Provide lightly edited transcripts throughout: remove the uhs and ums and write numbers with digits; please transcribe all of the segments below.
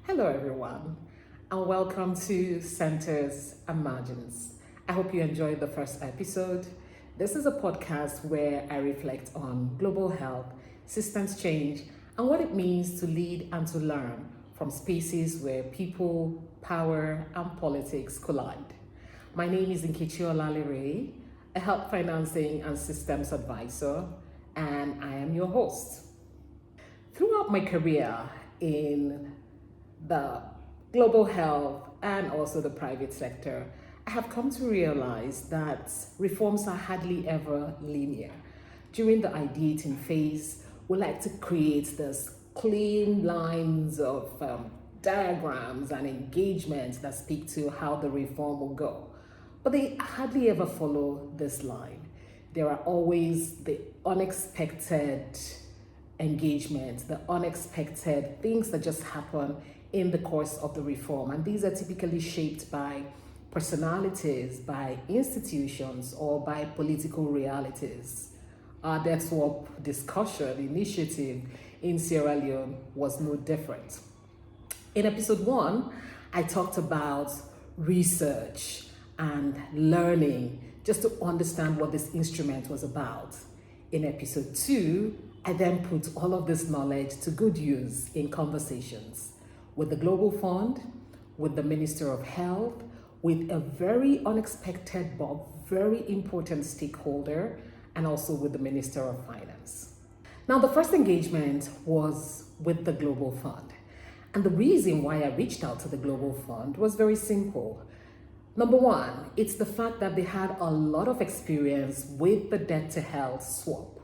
Hello, everyone, and welcome to Centers and Margins. I hope you enjoyed the first episode. This is a podcast where I reflect on global health, systems change, and what it means to lead and to learn from spaces where people, power, and politics collide. My name is Nkechi Olalere, a health financing and systems advisor, and I am your host. Throughout my career in the global health and also the private sector, I have come to realize that reforms are hardly ever linear. During the ideating phase, we like to create this clean lines of diagrams and engagements that speak to how the reform will go. But they hardly ever follow this line. There are always the unexpected engagements, the unexpected things that just happen in the course of the reform. And these are typically shaped by personalities, by institutions, or by political realities. Our debt swap discussion initiative in Sierra Leone was no different. In episode 1, I talked about research and learning just to understand what this instrument was about. In episode 2, I then put all of this knowledge to good use in conversations with the Global Fund, with the Minister of Health, with a very unexpected but very important stakeholder, and also with the Minister of Finance. Now, the first engagement was with the Global Fund. And the reason why I reached out to the Global Fund was very simple. Number one, it's the fact that they had a lot of experience with the debt to health swap.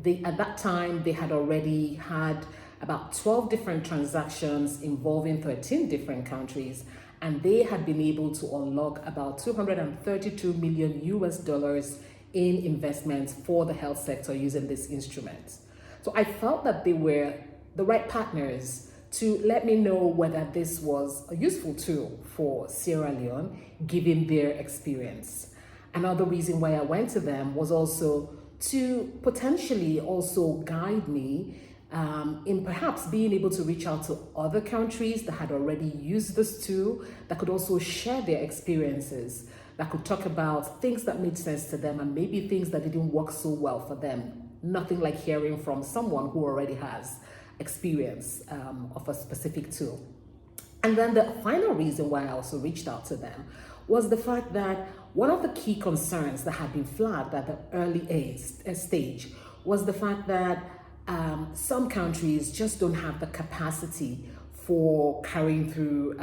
At that time, they had already had about 12 different transactions involving 13 different countries, and they had been able to unlock about 232 million US dollars in investments for the health sector using this instrument. So I felt that they were the right partners to let me know whether this was a useful tool for Sierra Leone, given their experience. Another reason why I went to them was also to potentially also guide me in perhaps being able to reach out to other countries that had already used this tool, that could also share their experiences, that could talk about things that made sense to them and maybe things that didn't work so well for them. Nothing like hearing from someone who already has experience of a specific tool. And then the final reason why I also reached out to them was the fact that one of the key concerns that had been flagged at the early stage was the fact that some countries just don't have the capacity for carrying through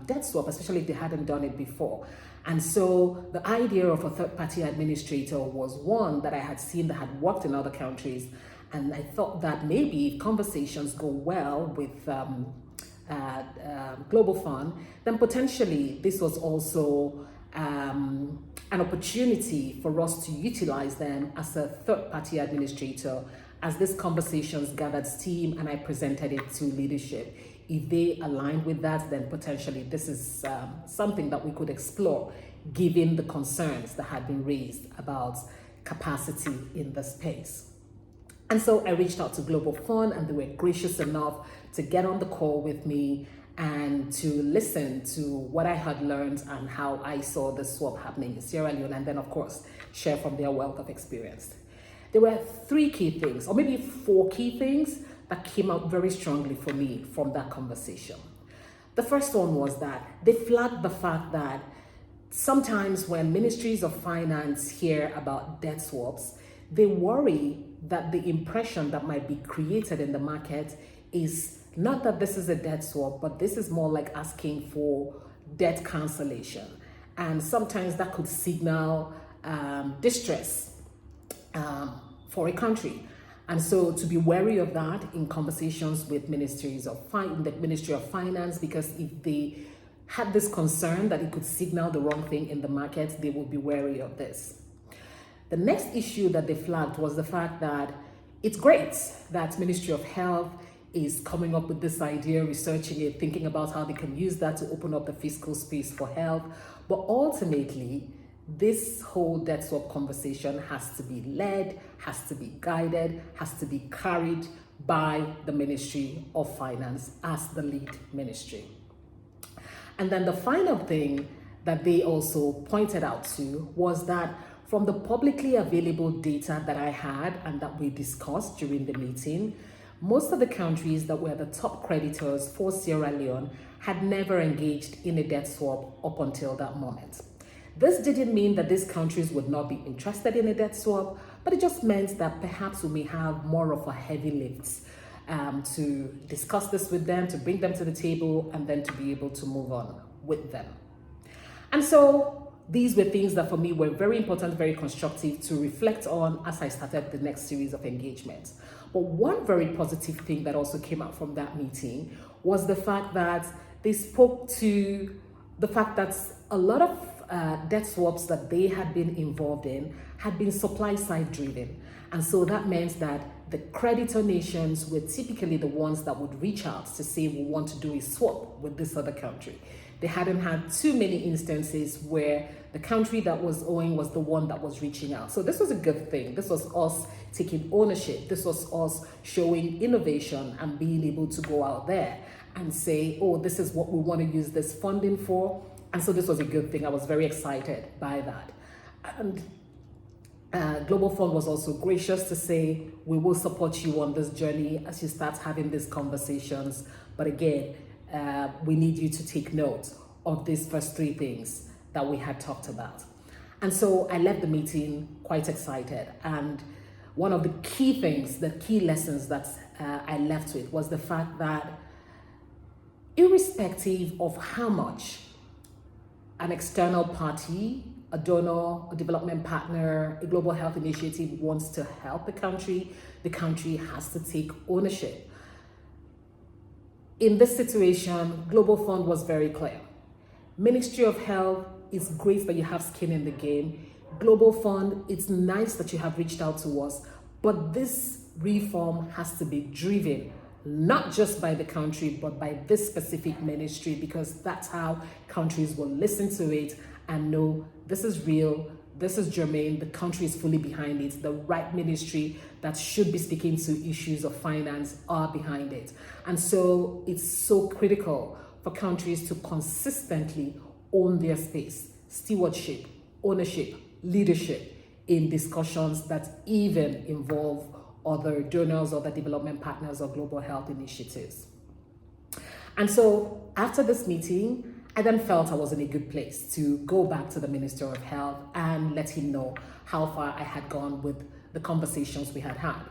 debt swap, especially if they hadn't done it before. And so the idea of a third-party administrator was one that I had seen that had worked in other countries. And I thought that maybe if conversations go well with Global Fund, then potentially this was also an opportunity for us to utilize them as a third-party administrator as these conversations gathered steam and I presented it to leadership. If they aligned with that, then potentially this is something that we could explore given the concerns that had been raised about capacity in the space. And so I reached out to Global Fund and they were gracious enough to get on the call with me and to listen to what I had learned and how I saw the swap happening in Sierra Leone, and then of course share from their wealth of experience. There were 3 key things, or maybe 4 key things that came out very strongly for me from that conversation. The first one was that they flagged the fact that sometimes when ministries of finance hear about debt swaps, they worry that the impression that might be created in the market is not that this is a debt swap, but this is more like asking for debt cancellation. And sometimes that could signal distress for a country. And so to be wary of that in conversations with the Ministry of Finance, because if they had this concern that it could signal the wrong thing in the market, they would be wary of this. The next issue that they flagged was the fact that it's great that Ministry of Health is coming up with this idea, researching it, thinking about how they can use that to open up the fiscal space for health. But ultimately, this whole debt swap conversation has to be led, has to be guided, has to be carried by the Ministry of Finance as the lead ministry. And then the final thing that they also pointed out to was that from the publicly available data that I had and that we discussed during the meeting, most of the countries that were the top creditors for Sierra Leone had never engaged in a debt swap up until that moment. This didn't mean that these countries would not be interested in a debt swap, but it just meant that perhaps we may have more of a heavy lift to discuss this with them, to bring them to the table, and then to be able to move on with them. And so these were things that for me were very important, very constructive to reflect on as I started the next series of engagements. But one very positive thing that also came out from that meeting was the fact that they spoke to the fact that a lot of debt swaps that they had been involved in had been supply side driven. And so that meant that the creditor nations were typically the ones that would reach out to say, we want to do a swap with this other country. They hadn't had too many instances where the country that was owing was the one that was reaching out. So this was a good thing. This was us taking ownership. This was us showing innovation and being able to go out there and say, oh, this is what we want to use this funding for. And so this was a good thing. I was very excited by that. And Global Fund was also gracious to say, we will support you on this journey as you start having these conversations. But again, we need you to take note of these first three things that we had talked about. And so I left the meeting quite excited. And one of the key things, the key lessons that I left with was the fact that irrespective of how much an external party, a donor, a development partner, a global health initiative wants to help the country has to take ownership. In this situation, Global Fund was very clear. Ministry of Health, it's great that you have skin in the game. Global Fund, it's nice that you have reached out to us, but this reform has to be driven not just by the country, but by this specific ministry, because that's how countries will listen to it and know this is real, this is germane, the country is fully behind it, the right ministry that should be speaking to issues of finance are behind it. And so it's so critical for countries to consistently own their space, stewardship, ownership, leadership in discussions that even involve other donors, other development partners, or global health initiatives. And so after this meeting, I then felt I was in a good place to go back to the Minister of Health and let him know how far I had gone with the conversations we had had.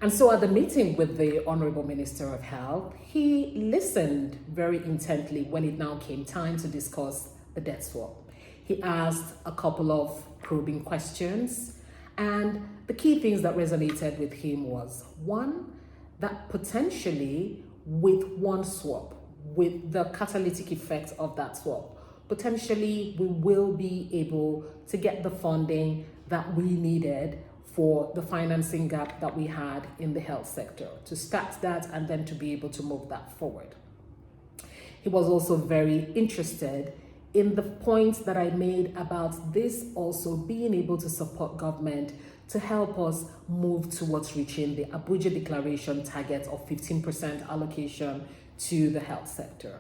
And so at the meeting with the Honorable Minister of Health, he listened very intently when it now came time to discuss the debt swap. He asked a couple of probing questions, and the key things that resonated with him was, one, that potentially with one swap, with the catalytic effect of that swap, potentially we will be able to get the funding that we needed for the financing gap that we had in the health sector, to start that and then to be able to move that forward. He was also very interested in the point that I made about this also being able to support government to help us move towards reaching the Abuja Declaration target of 15% allocation to the health sector.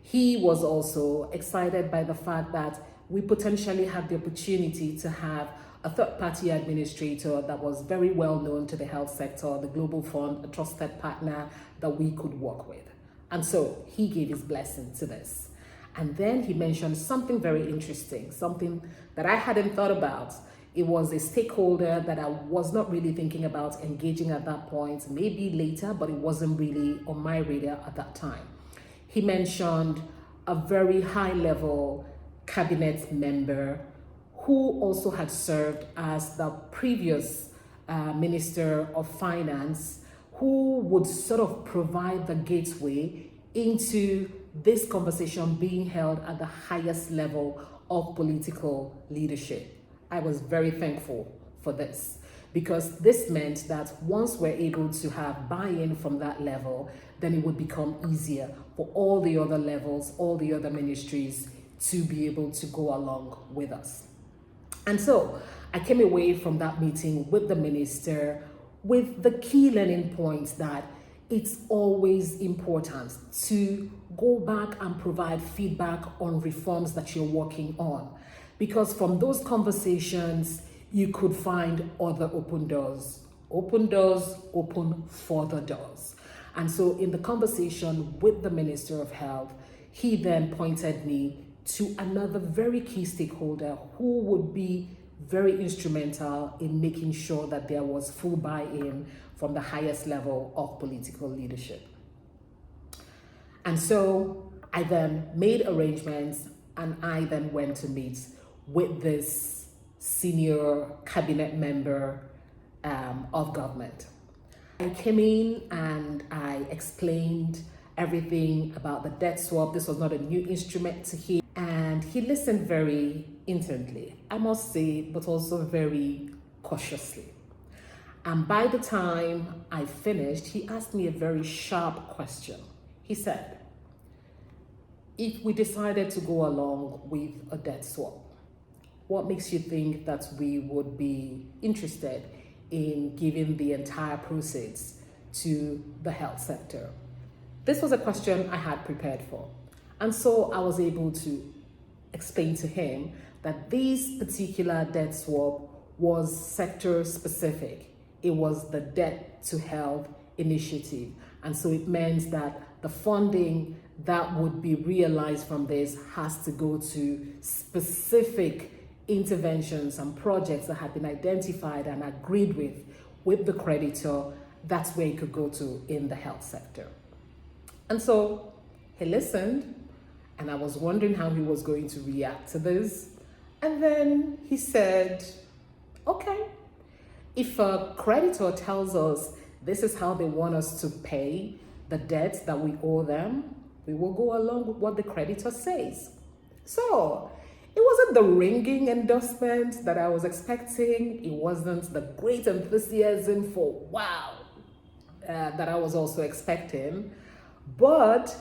He was also excited by the fact that we potentially had the opportunity to have a third-party administrator that was very well known to the health sector, the Global Fund, a trusted partner that we could work with. And so he gave his blessing to this. And then he mentioned something very interesting, something that I hadn't thought about. It was a stakeholder that I was not really thinking about engaging at that point, maybe later, but it wasn't really on my radar at that time. He mentioned a very high-level cabinet member who also had served as the previous Minister of Finance, who would sort of provide the gateway into this conversation being held at the highest level of political leadership. I was very thankful for this, because this meant that once we're able to have buy-in from that level, then it would become easier for all the other levels, all the other ministries to be able to go along with us. And so I came away from that meeting with the minister with the key learning points that it's always important to go back and provide feedback on reforms that you're working on. Because from those conversations, you could find other open doors. Open doors open further doors. And so in the conversation with the Minister of Health, he then pointed me to another very key stakeholder who would be very instrumental in making sure that there was full buy-in from the highest level of political leadership. And so I then made arrangements and I then went to meet with this senior cabinet member of government. I came in and I explained everything about the debt swap. This was not a new instrument to him. And he listened very intently, I must say, but also very cautiously. And by the time I finished, he asked me a very sharp question. He said, if we decided to go along with a debt swap, what makes you think that we would be interested in giving the entire proceeds to the health sector? This was a question I had prepared for. And so I was able to explain to him that this particular debt swap was sector specific. It was the debt to health initiative. And so it meant that the funding that would be realized from this has to go to specific interventions and projects that had been identified and agreed with the creditor. That's where it could go to in the health sector. And so he listened, and I was wondering how he was going to react to this. And then he said, okay, if a creditor tells us this is how they want us to pay the debt that we owe them, we will go along with what the creditor says. So it wasn't the ringing endorsement that I was expecting. It wasn't the great enthusiasm for wow that I was also expecting. But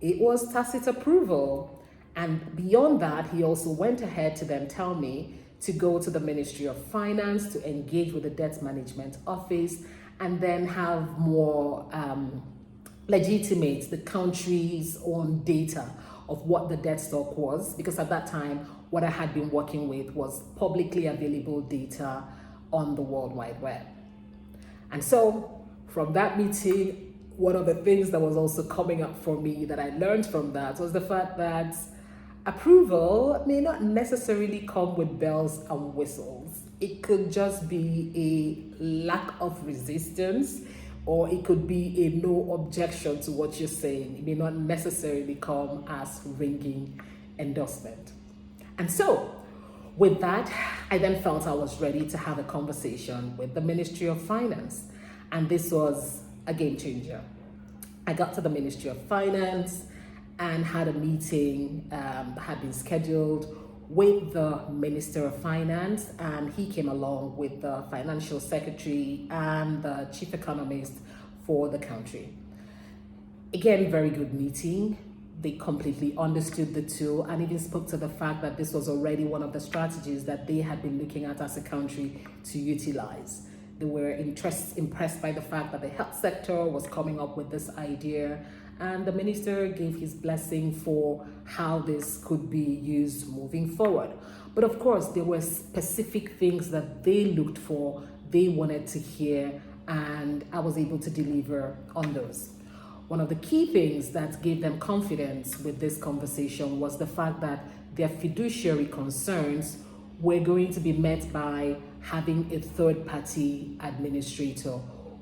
it was tacit approval. And beyond that, he also went ahead to then tell me to go to the Ministry of Finance to engage with the Debt Management Office and then have more legitimate the country's own data of what the debt stock was. Because at that time, what I had been working with was publicly available data on the World Wide Web. And so from that meeting, one of the things that was also coming up for me that I learned from that was the fact that approval may not necessarily come with bells and whistles. It could just be a lack of resistance, or it could be a no objection to what you're saying. It may not necessarily come as ringing endorsement. And so with that, I then felt I was ready to have a conversation with the Ministry of Finance. And this was a game changer. I got to the Ministry of Finance and had a meeting that had been scheduled with the Minister of Finance, and he came along with the Financial Secretary and the Chief Economist for the country. Again, very good meeting. They completely understood the tool and even spoke to the fact that this was already one of the strategies that they had been looking at as a country to utilize. They were impressed by the fact that the health sector was coming up with this idea, and the minister gave his blessing for how this could be used moving forward. But of course, there were specific things that they looked for, they wanted to hear, and I was able to deliver on those. One of the key things that gave them confidence with this conversation was the fact that their fiduciary concerns were going to be met by having a third-party administrator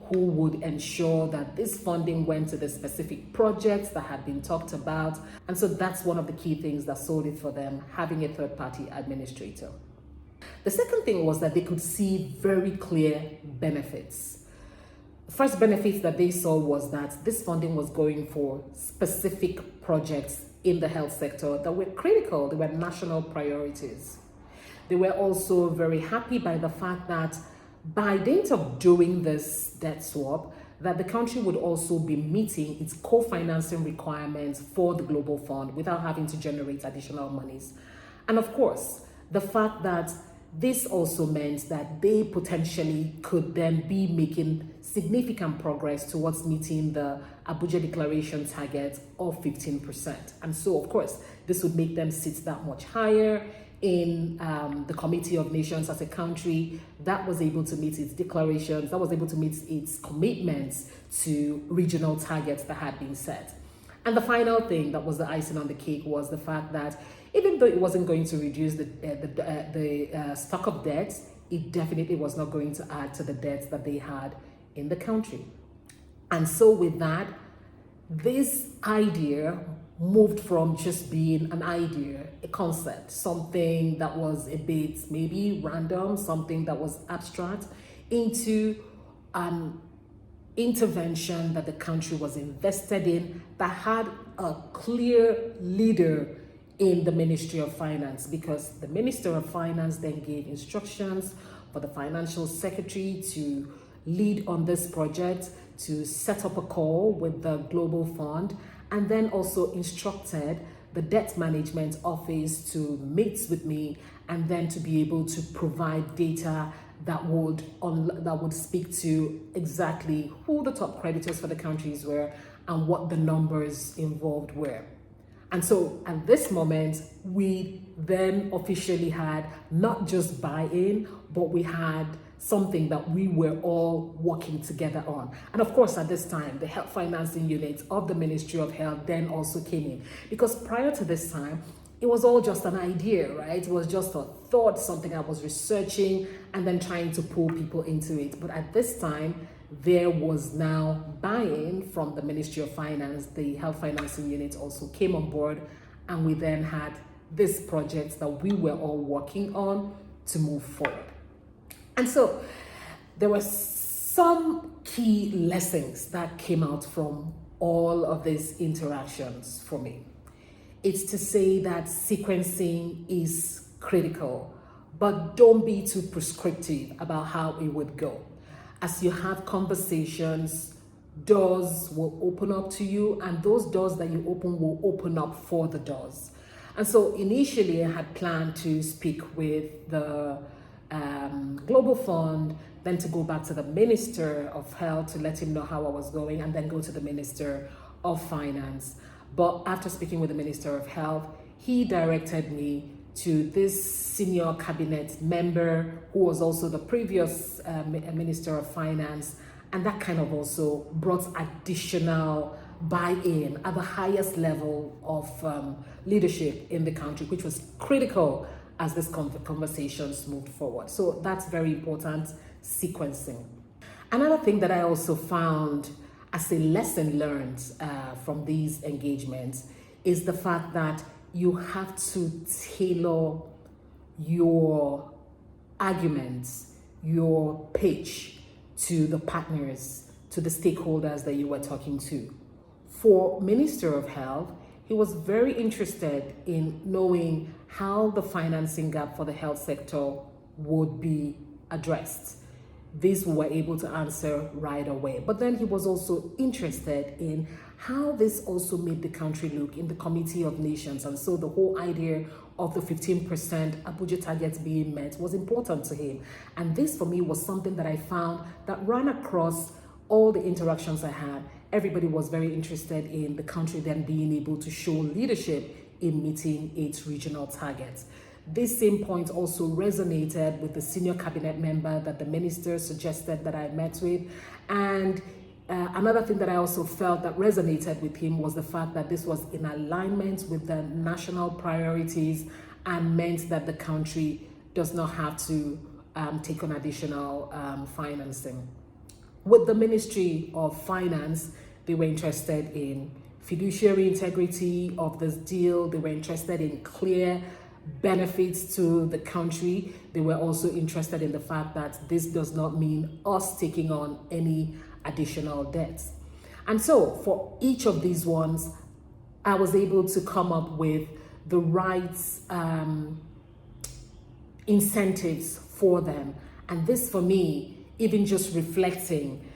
who would ensure that this funding went to the specific projects that had been talked about. And so that's one of the key things that sold it for them, having a third-party administrator. The second thing was that they could see very clear benefits. The first benefit that they saw was that this funding was going for specific projects in the health sector that were critical, they were national priorities. They were also very happy by the fact that by dint of doing this debt swap, that the country would also be meeting its co-financing requirements for the Global Fund without having to generate additional monies. And of course, the fact that this also meant that they potentially could then be making significant progress towards meeting the Abuja Declaration target of 15%. And so, of course, this would make them sit that much higher in the Committee of Nations as a country that was able to meet its declarations, that was able to meet its commitments to regional targets that had been set. And the final thing that was the icing on the cake was the fact that even though it wasn't going to reduce the stock of debts, it definitely was not going to add to the debts that they had in the country. And so with that, this idea moved from just being an idea, a concept, something that was a bit maybe random, something that was abstract, into an intervention that the country was invested in that had a clear leader in the Ministry of Finance, because the Minister of Finance then gave instructions for the Financial Secretary to lead on this project, to set up a call with the Global Fund, and then also instructed the Debt Management Office to meet with me and then to be able to provide data that would speak to exactly who the top creditors for the countries were and what the numbers involved were. And so at this moment, we then officially had not just buy-in, but we had something that we were all working together on. And of course, at this time, the health financing unit of the Ministry of Health then also came in, because prior to this time, it was all just an idea, right? It was just a thought, something I was researching and then trying to pull people into it. But at this time, there was now buy-in from the Ministry of Finance. The health financing unit also came on board, and we then had this project that we were all working on to move forward. And so there were some key lessons that came out from all of these interactions for me. It's to say that sequencing is critical, but don't be too prescriptive about how it would go. As you have conversations, doors will open up to you, and those doors that you open will open up for the doors. And so initially I had planned to speak with the Global Fund, then to go back to the Minister of Health to let him know how I was going, and then go to the Minister of Finance. But after speaking with the Minister of Health, he directed me to this senior cabinet member who was also the previous Minister of Finance, and that kind of also brought additional buy-in at the highest level of leadership in the country, which was critical as these conversations moved forward. So that's very important, sequencing. Another thing that I also found as a lesson learned from these engagements is the fact that you have to tailor your arguments, your pitch to the partners, to the stakeholders that you were talking to. For Minister of Health, he was very interested in knowing how the financing gap for the health sector would be addressed. This we were able to answer right away. But then he was also interested in how this also made the country look in the Committee of Nations. And so the whole idea of the 15% Abuja targets being met was important to him. And this for me was something that I found that ran across all the interactions I had. Everybody was very interested in the country then being able to show leadership in meeting its regional targets. This same point also resonated with the senior cabinet member that the minister suggested that I met with. And another thing that I also felt that resonated with him was the fact that this was in alignment with the national priorities and meant that the country does not have to take on additional financing. With the Ministry of Finance, they were interested in fiduciary integrity of this deal. They were interested in clear benefits to the country. They were also interested in the fact that this does not mean us taking on any additional debts. And so for each of these ones, I was able to come up with the right incentives for them. And this for me, even just reflecting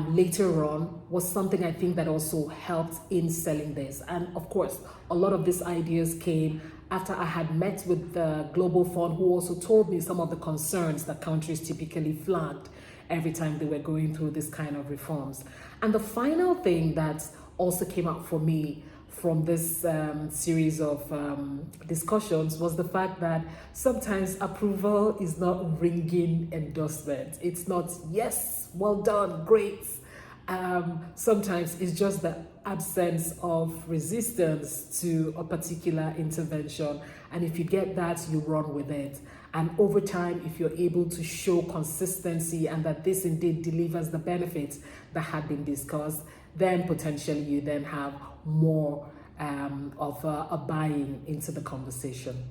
later on was something I think that also helped in selling this. And of course, a lot of these ideas came after I had met with the Global Fund, who also told me some of the concerns that countries typically flagged every time they were going through this kind of reforms. And the final thing that also came out for me from this series of discussions was the fact that sometimes approval is not ringing endorsement. It's not, yes, well done, great. Sometimes it's just the absence of resistance to a particular intervention. And if you get that, you run with it. And over time, if you're able to show consistency and that this indeed delivers the benefits that had been discussed, then potentially you then have more of a buy-in into the conversation.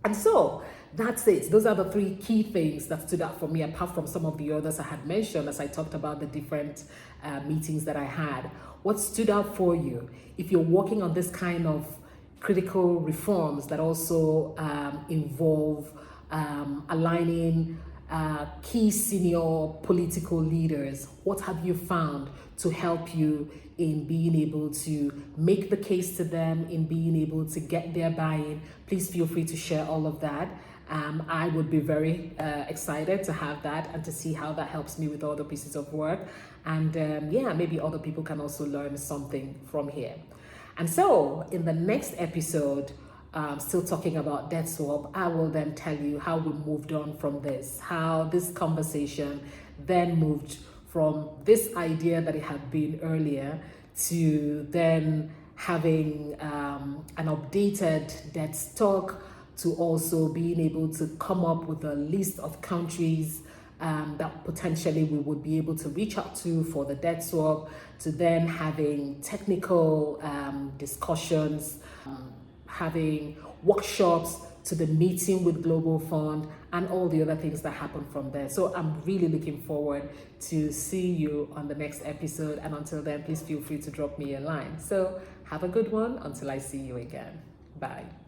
And so that's it. Those are the three key things that stood out for me, apart from some of the others I had mentioned as I talked about the different meetings that I had. What stood out for you if you're working on this kind of critical reforms that also involve aligning key senior political leaders? What have you found to help you in being able to make the case to them, in being able to get their buy-in? Please feel free to share all of that. I would be very excited to have that and to see how that helps me with other pieces of work. And yeah, maybe other people can also learn something from here. And so in the next episode, still talking about debt swap, I will then tell you how we moved on from this, how this conversation then moved from this idea that it had been earlier to then having an updated debt stock, to also being able to come up with a list of countries that potentially we would be able to reach out to for the debt swap, to then having technical discussions, having workshops, to the meeting with Global Fund, and all the other things that happen from there. So I'm really looking forward to see you on the next episode. And until then, please feel free to drop me a line. So have a good one until I see you again. Bye.